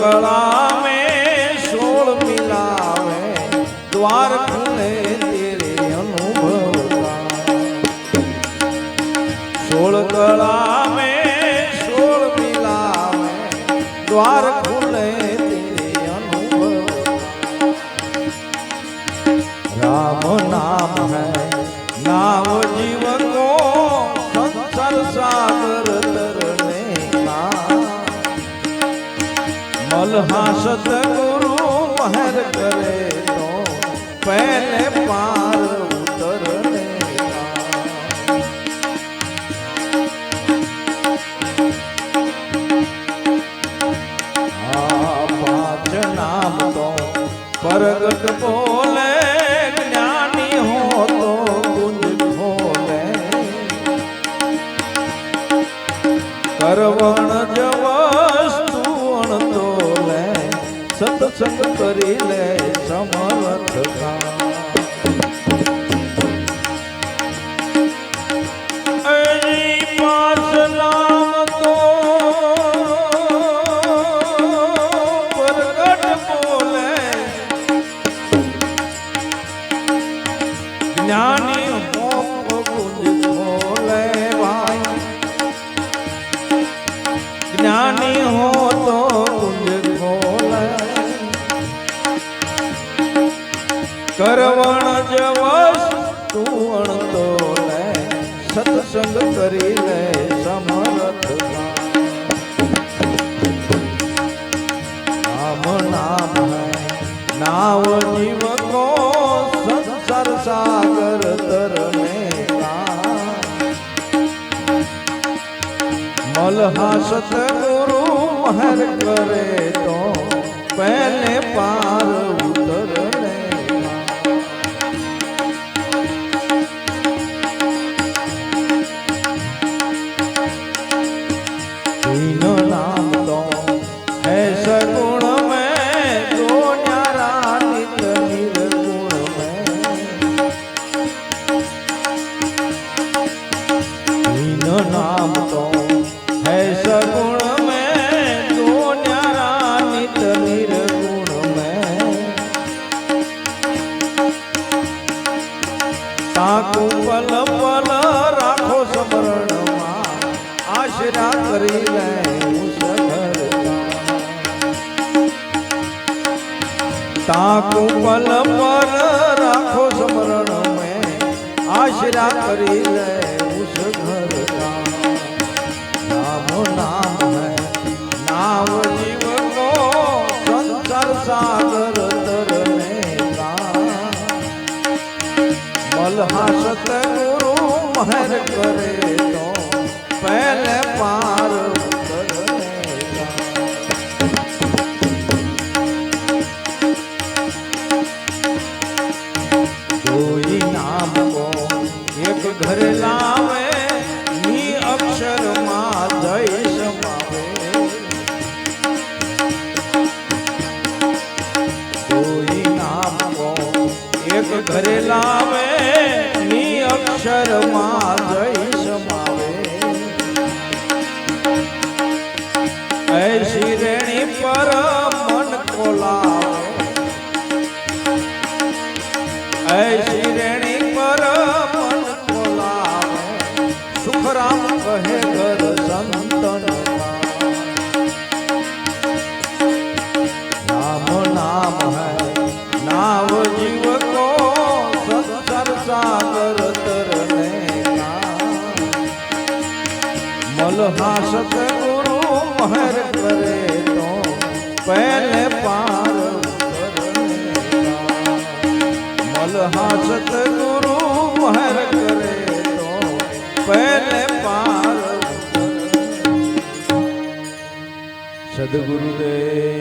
कला में 16 मिलावे द्वार खुले तेरे अनुभव का। 16 कला में 16 मिलावे द्वार खुले तेरे अनुभव। राम नाम है नाव जीवन को संसार सागर तरने का। मलहा सतगुरु महर करे तो पहले पार उतरने का। पांच नाम तो प्रगट बोले ज्ञानी हो तो कुंज खोले। करवण जवस्तु अणतोले सत्संग करी ले समर्थ का। पांच नाम तो प्रगट बोले ज्ञानी हो कुंज खोले भाई। ज्ञानी हो तो कुंज खोले। करवण जवस्तु अणतोले सत्संग करी ले समर्थ का। राम नाम है नाव जीव को संसार सागर तरने का। मलहा सतगुरु महर करे तो पहले पार उतरने का। तीन नाम तो है सगुण में दो न्यारा नित निर्गुण में। तीन नाम तो है सगुण में दो न्यारा नित निर्गुण में। ताकू पल पल राखो स्मरण में आश्रा करी ले उस घर का। ताकू पल पल राखो स्मरण में आश्रा करी ले उस घर का। राम नाम है नाव जीव को संसार सागर तरने का। मलहा सतगुरु महर करे तो पहले पार उतरने का। कोई नाम को एक घर लावे नी अक्षर मा जय समावे। कोई नाम को एक घर लावे नी अक्षर मा जय समावे। ऐसी रेणी पर मन को लावे। ऐसी रेणी पर मन को लावे। सुखराम कहे घर संतन का। राम नाम है नाव जीव को संसार सागर तरने का। मलहा सतगुरु महर करे तो पहले पार उतरने का। मलहा सतगुरु महर करे तो पहले पार उतरने का। सद्गुरुदेवनी